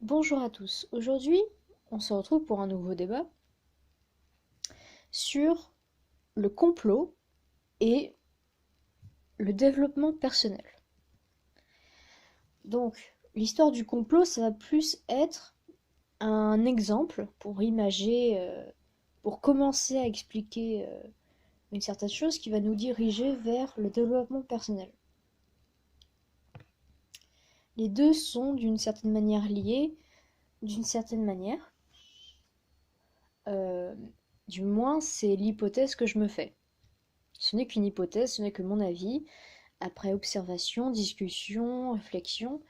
Bonjour à tous. Aujourd'hui, on se retrouve pour un nouveau débat sur le complot et le développement personnel. Donc, l'histoire du complot, ça va plus être un exemple pour imager, pour commencer à expliquer une certaine chose qui va nous diriger vers le développement personnel. Les deux sont d'une certaine manière liés, d'une certaine manière. Euh, du moins, c'est l'hypothèse que je me fais. Ce n'est qu'une hypothèse, ce n'est que mon avis, après observation, discussion, réflexion,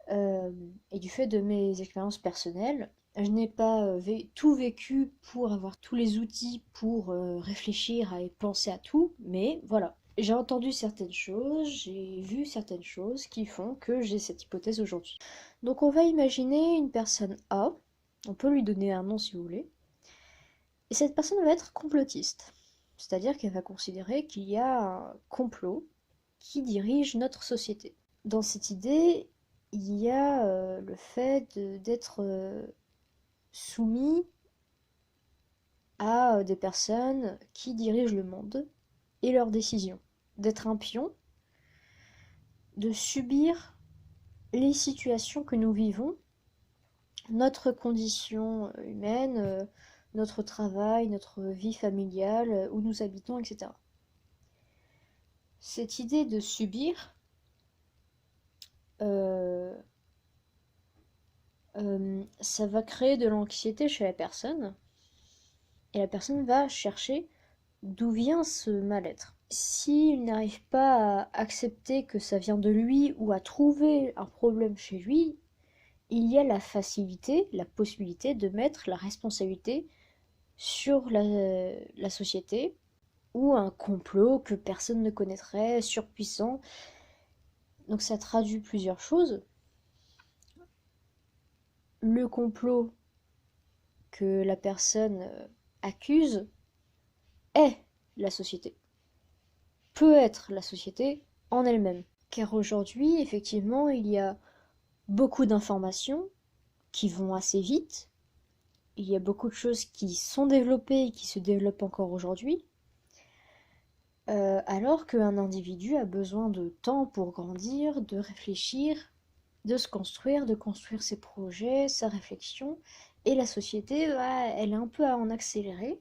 euh, et du fait de mes expériences personnelles. Je n'ai pas tout vécu pour avoir tous les outils pour réfléchir et penser à tout, mais voilà. J'ai entendu certaines choses, j'ai vu certaines choses qui font que j'ai cette hypothèse aujourd'hui. Donc on va imaginer une personne A, on peut lui donner un nom si vous voulez, et cette personne va être complotiste. C'est-à-dire qu'elle va considérer qu'il y a un complot qui dirige notre société. Dans cette idée, il y a le fait d'être soumis à des personnes qui dirigent le monde et leurs décisions. D'être un pion, de subir les situations que nous vivons, notre condition humaine, notre travail, notre vie familiale, où nous habitons, etc. Cette idée de subir, euh, ça va créer de l'anxiété chez la personne, et la personne va chercher d'où vient ce mal-être. S'il n'arrive pas à accepter que ça vient de lui ou à trouver un problème chez lui, il y a la facilité, la possibilité de mettre la responsabilité sur la société ou un complot que personne ne connaîtrait, surpuissant. Donc ça traduit plusieurs choses. Le complot que la personne accuse est la société, peut être la société en elle-même. Car aujourd'hui, effectivement, il y a beaucoup d'informations qui vont assez vite, il y a beaucoup de choses qui sont développées et qui se développent encore aujourd'hui, alors qu'un individu a besoin de temps pour grandir, de réfléchir, de construire ses projets, sa réflexion, et la société, bah, elle est un peu à en accélérer,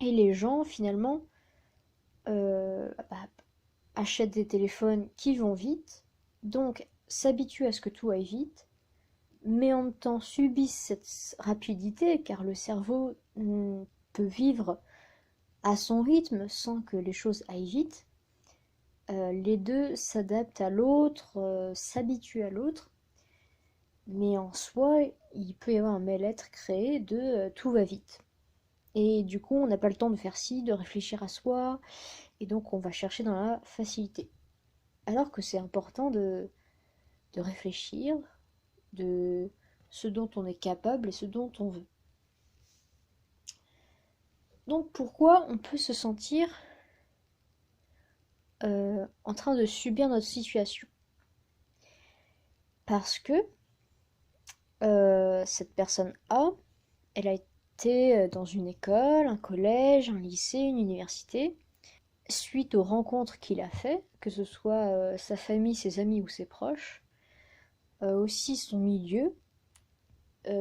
et les gens, finalement, bah, achètent des téléphones qui vont vite, donc s'habituent à ce que tout aille vite, mais en même temps subissent cette rapidité car le cerveau peut vivre à son rythme sans que les choses aillent vite. Les deux s'adaptent à l'autre, s'habituent à l'autre, mais en soi, il peut y avoir un mal-être créé de tout va vite. Et du coup, on n'a pas le temps de faire ci, de réfléchir à soi, et donc on va chercher dans la facilité. Alors que c'est important de réfléchir, de ce dont on est capable et ce dont on veut. Donc pourquoi on peut se sentir en train de subir notre situation? Parce que cette personne A, elle a été dans une école, un collège, un lycée, une université, suite aux rencontres qu'il a fait, que ce soit sa famille, ses amis ou ses proches, aussi son milieu,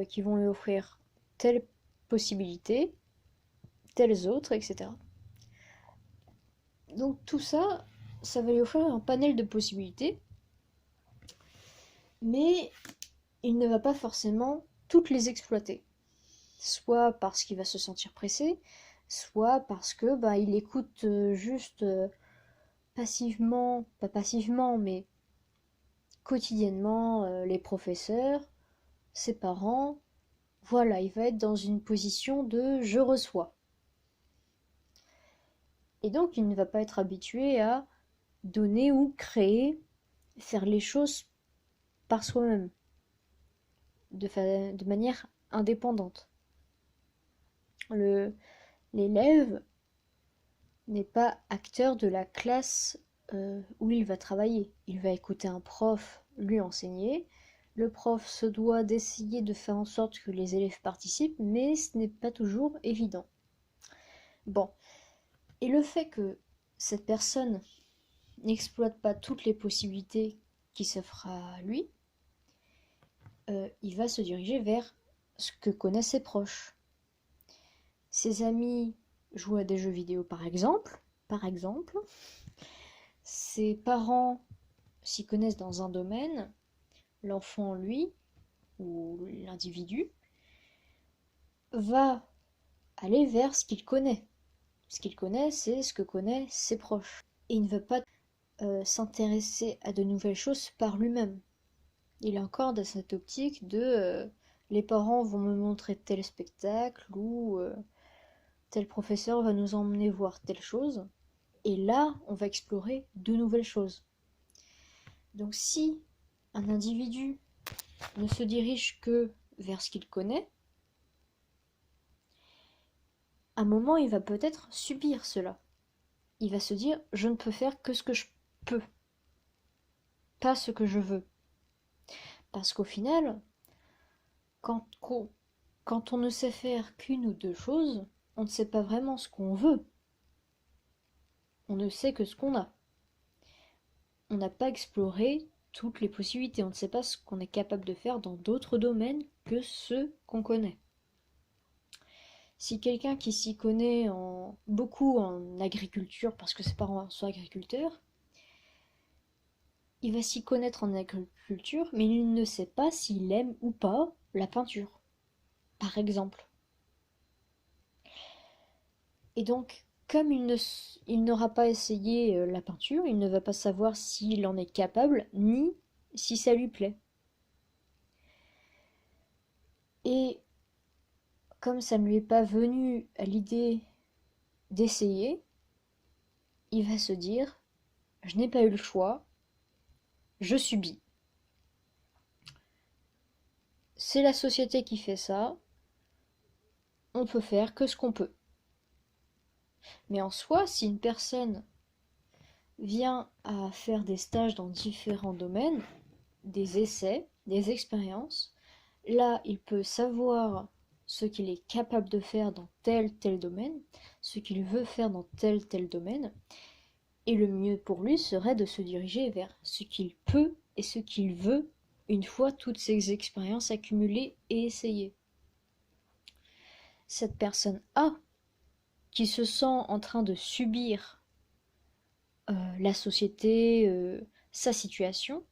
qui vont lui offrir telle possibilité, telles autres, etc. Donc tout ça, ça va lui offrir un panel de possibilités, mais il ne va pas forcément toutes les exploiter. Soit parce qu'il va se sentir pressé, soit parce que bah, il écoute juste passivement, pas passivement, mais quotidiennement les professeurs, ses parents. Voilà, il va être dans une position de je reçois. Et donc il ne va pas être habitué à donner ou créer, faire les choses par soi-même, de manière indépendante. L'élève n'est pas acteur de la classe où il va travailler. Il va écouter un prof lui enseigner, Le prof se doit d'essayer de faire en sorte que les élèves participent, mais ce n'est pas toujours évident. Bon, et le fait que cette personne n'exploite pas toutes les possibilités qui s'offrent à lui, il va se diriger vers ce que connaissent ses proches. Ses amis jouent à des jeux vidéo par exemple. Ses parents s'y connaissent dans un domaine, l'enfant, lui, ou l'individu, va aller vers ce qu'il connaît. Ce qu'il connaît, c'est ce que connaissent ses proches. Et il ne veut pas s'intéresser à de nouvelles choses par lui-même. Il est encore dans cette optique de les parents vont me montrer tel spectacle ou tel professeur va nous emmener voir telle chose. Et là, on va explorer de nouvelles choses. Donc si un individu ne se dirige que vers ce qu'il connaît, à un moment, il va peut-être subir cela. Il va se dire, je ne peux faire que ce que je peux, pas ce que je veux. Parce qu'au final, quand on ne sait faire qu'une ou deux choses, on ne sait pas vraiment ce qu'on veut. On ne sait que ce qu'on a. On n'a pas exploré toutes les possibilités. On ne sait pas ce qu'on est capable de faire dans d'autres domaines que ceux qu'on connaît. Si quelqu'un qui s'y connaît beaucoup en agriculture, parce que ses parents sont agriculteurs, il va s'y connaître en agriculture, mais il ne sait pas s'il aime ou pas la peinture, par exemple. Et donc, comme il n'aura pas essayé la peinture, il ne va pas savoir s'il en est capable, ni si ça lui plaît. Et comme ça ne lui est pas venu à l'idée d'essayer, il va se dire, je n'ai pas eu le choix, je subis. C'est la société qui fait ça, on peut faire que ce qu'on peut. Mais en soi, si une personne vient à faire des stages dans différents domaines, des essais, des expériences, là, il peut savoir ce qu'il est capable de faire dans tel domaine, ce qu'il veut faire dans tel domaine, et le mieux pour lui serait de se diriger vers ce qu'il peut et ce qu'il veut une fois toutes ces expériences accumulées et essayées. Cette personne A, qui se sent en train de subir la société, sa situation,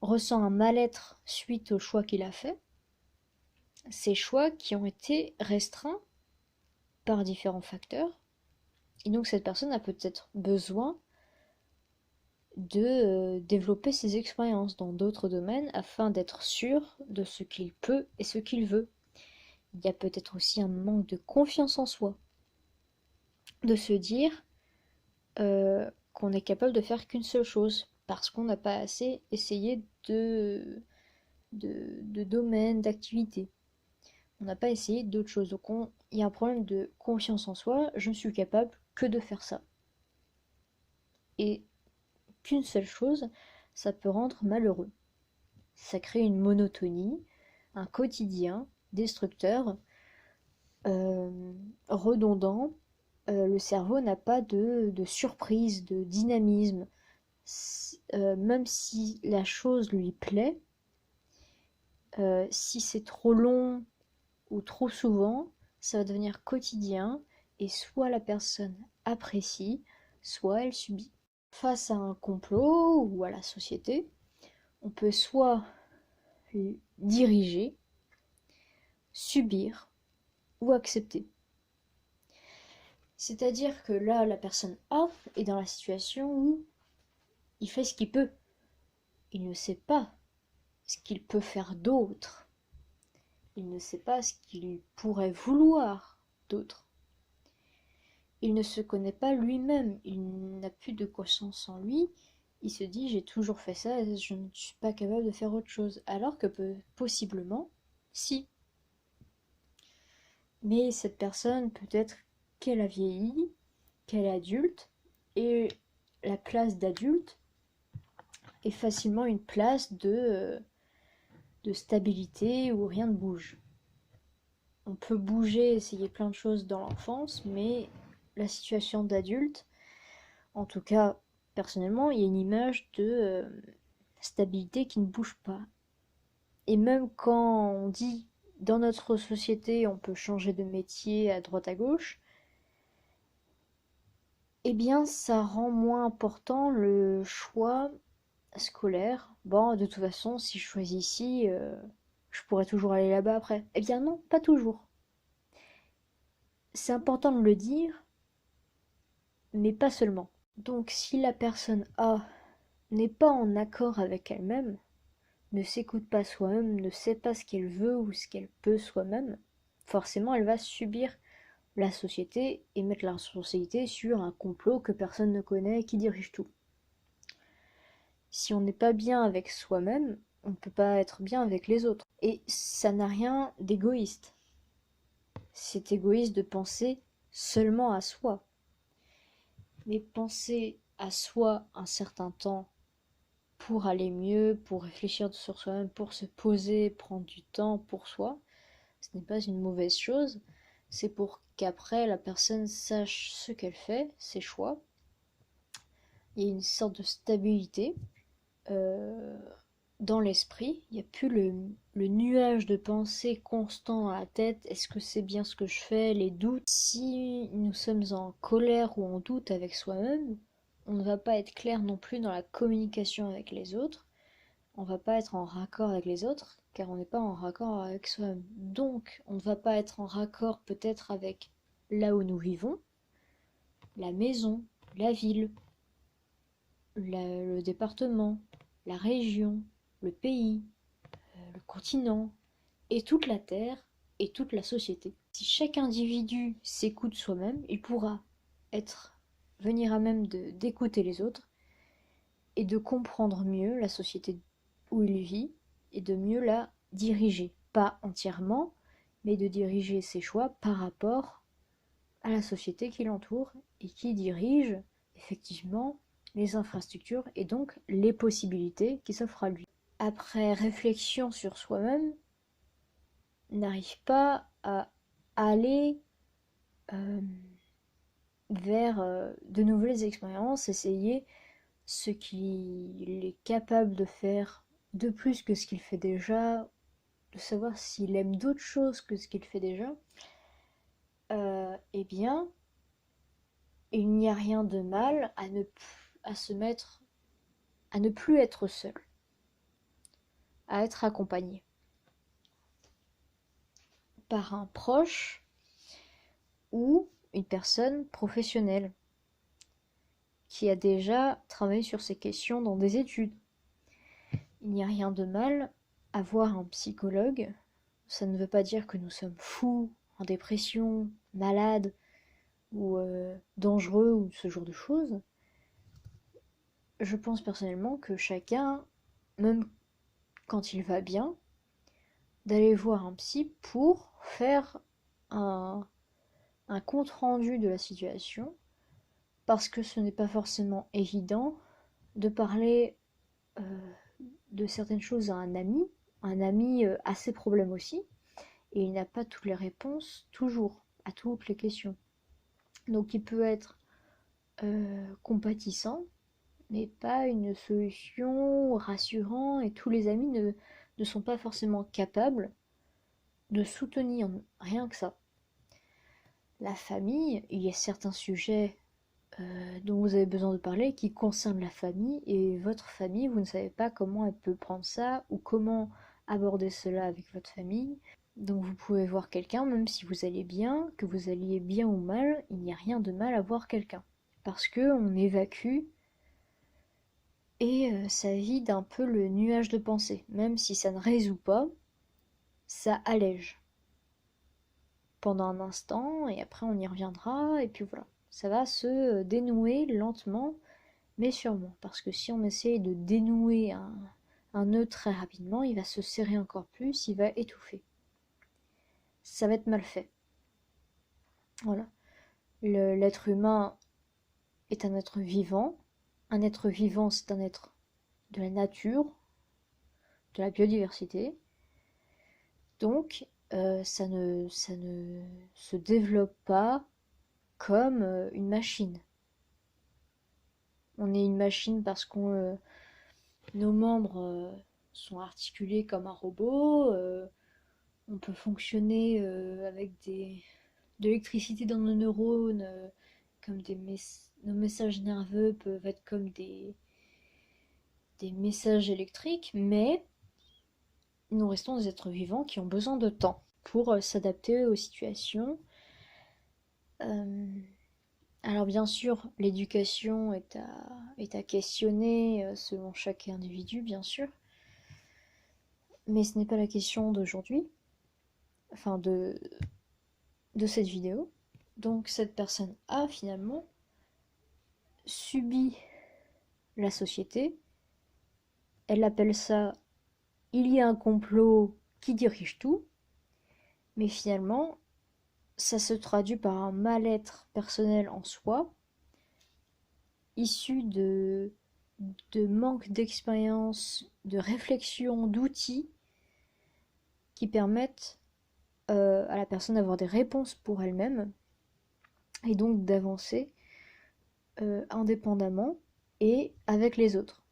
ressent un mal-être suite aux choix qu'il a faits, ces choix qui ont été restreints par différents facteurs, et donc cette personne a peut-être besoin de développer ses expériences dans d'autres domaines afin d'être sûr de ce qu'il peut et ce qu'il veut. Il y a peut-être aussi un manque de confiance en soi, de se dire qu'on est capable de faire qu'une seule chose, parce qu'on n'a pas assez essayé de domaines, d'activités. On n'a pas essayé d'autres choses. Donc il y a un problème de confiance en soi, je ne suis capable que de faire ça. Et qu'une seule chose, ça peut rendre malheureux. Ça crée une monotonie, un quotidien destructeur, redondant. Le cerveau n'a pas de surprise, de dynamisme. Même si la chose lui plaît, si c'est trop long ou trop souvent, ça va devenir quotidien et soit la personne apprécie, soit elle subit. Face à un complot ou à la société, on peut soit diriger, subir ou accepter. C'est-à-dire que là, la personne A est dans la situation où il fait ce qu'il peut. Il ne sait pas ce qu'il peut faire d'autre. Il ne sait pas ce qu'il pourrait vouloir d'autre. Il ne se connaît pas lui-même. Il n'a plus de conscience en lui. Il se dit j'ai toujours fait ça et je ne suis pas capable de faire autre chose. Alors que possiblement, si. Mais cette personne, peut-être qu'elle a vieilli, qu'elle est adulte, et la place d'adulte est facilement une place de stabilité où rien ne bouge. On peut bouger, essayer plein de choses dans l'enfance, mais la situation d'adulte, en tout cas personnellement, il y a une image de stabilité qui ne bouge pas. Et même quand on dit dans notre société on peut changer de métier à droite à gauche, eh bien ça rend moins important le choix scolaire. Bon, de toute façon, si je choisis ici, je pourrais toujours aller là-bas après. Eh bien non, pas toujours. C'est important de le dire, mais pas seulement. Donc si la personne A n'est pas en accord avec elle-même, ne s'écoute pas soi-même, ne sait pas ce qu'elle veut ou ce qu'elle peut soi-même, forcément elle va subir la société et mettre la responsabilité sur un complot que personne ne connaît et qui dirige tout. Si on n'est pas bien avec soi-même, on ne peut pas être bien avec les autres. Et ça n'a rien d'égoïste. C'est égoïste de penser seulement à soi. Mais penser à soi un certain temps pour aller mieux, pour réfléchir sur soi-même, pour se poser, prendre du temps pour soi, ce n'est pas une mauvaise chose. C'est pour qu'après la personne sache ce qu'elle fait, ses choix. Il y a une sorte de stabilité euh, dans l'esprit. Il n'y a plus le nuage de pensée constant à la tête. Est-ce que c'est bien ce que je fais? Les doutes. Si nous sommes en colère ou en doute avec soi-même, on ne va pas être clair non plus dans la communication avec les autres. On ne va pas être en raccord avec les autres, car on n'est pas en raccord avec soi-même. Donc, on ne va pas être en raccord peut-être avec là où nous vivons, la maison, la ville, le département, la région, le pays, le continent, et toute la Terre et toute la société. Si chaque individu s'écoute soi-même, il pourra venir à même d'écouter les autres et de comprendre mieux la société où il vit et de mieux la diriger. Pas entièrement, mais de diriger ses choix par rapport à la société qui l'entoure et qui dirige effectivement les infrastructures et donc les possibilités qui s'offrent à lui. Après réflexion sur soi-même, n'arrive pas à aller euh, vers de nouvelles expériences, essayer ce qu'il est capable de faire de plus que ce qu'il fait déjà, de savoir s'il aime d'autres choses que ce qu'il fait déjà, eh bien, il n'y a rien de mal à se mettre, à ne plus être seul, à être accompagné par un proche ou une personne professionnelle qui a déjà travaillé sur ces questions dans des études. Il n'y a rien de mal à voir un psychologue. Ça ne veut pas dire que nous sommes fous, en dépression, malades ou dangereux ou ce genre de choses. Je pense personnellement que chacun, même quand il va bien, d'aller voir un psy pour faire un, un compte rendu de la situation, parce que ce n'est pas forcément évident de parler euh, de certaines choses à un ami a ses problèmes aussi, et il n'a pas toutes les réponses toujours à toutes les questions. Donc il peut être compatissant, mais pas une solution rassurante, et tous les amis ne sont pas forcément capables de soutenir rien que ça. La famille, il y a certains sujets dont vous avez besoin de parler qui concernent la famille et votre famille, vous ne savez pas comment elle peut prendre ça ou comment aborder cela avec votre famille. Donc vous pouvez voir quelqu'un, même si vous allez bien, que vous alliez bien ou mal, il n'y a rien de mal à voir quelqu'un. Parce que on évacue et ça vide un peu le nuage de pensée. Même si ça ne résout pas, ça allège pendant un instant et après on y reviendra et puis voilà. Ça va se dénouer lentement mais sûrement. Parce que si on essaye de dénouer un nœud très rapidement, il va se serrer encore plus, il va étouffer. Ça va être mal fait. Voilà. L'être humain est un être vivant. Un être vivant, c'est un être de la nature, de la biodiversité. Donc, ça ne se développe pas comme une machine. On est une machine parce qu'on nos membres sont articulés comme un robot. On peut fonctionner avec de l'électricité dans nos neurones, comme nos messages nerveux peuvent être comme des messages électriques, mais nous restons des êtres vivants qui ont besoin de temps pour s'adapter aux situations. Euh, alors bien sûr, l'éducation est à questionner selon chaque individu, bien sûr, mais ce n'est pas la question d'aujourd'hui, enfin de cette vidéo. Donc cette personne a finalement subi la société. Elle appelle ça il y a un complot qui dirige tout, mais finalement ça se traduit par un mal-être personnel en soi, issu de manque d'expérience, de réflexion, d'outils qui permettent à la personne d'avoir des réponses pour elle-même et donc d'avancer indépendamment et avec les autres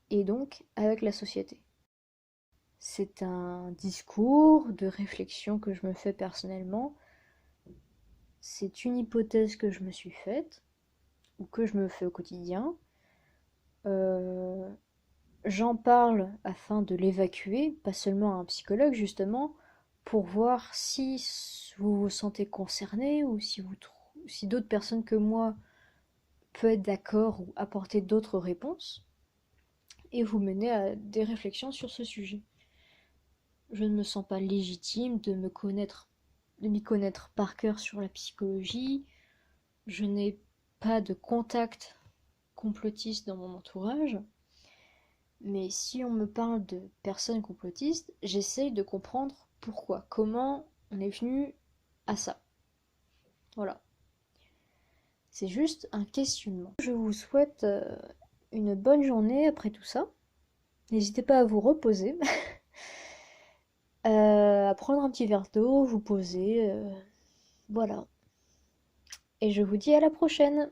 et donc avec la société. C'est un discours de réflexion que je me fais personnellement. C'est une hypothèse que je me suis faite ou que je me fais au quotidien. Euh, J'en parle afin de l'évacuer, pas seulement à un psychologue justement, pour voir si vous vous sentez concerné ou si d'autres personnes que moi peuvent être d'accord ou apporter d'autres réponses et vous mener à des réflexions sur ce sujet. Je ne me sens pas légitime de m'y connaître par cœur sur la psychologie. Je n'ai pas de contact complotiste dans mon entourage. Mais si on me parle de personnes complotistes, j'essaye de comprendre pourquoi, comment on est venu à ça. Voilà. C'est juste un questionnement. Je vous souhaite une bonne journée après tout ça. N'hésitez pas à vous reposer, à prendre un petit verre d'eau, vous poser. Voilà. Et je vous dis à la prochaine!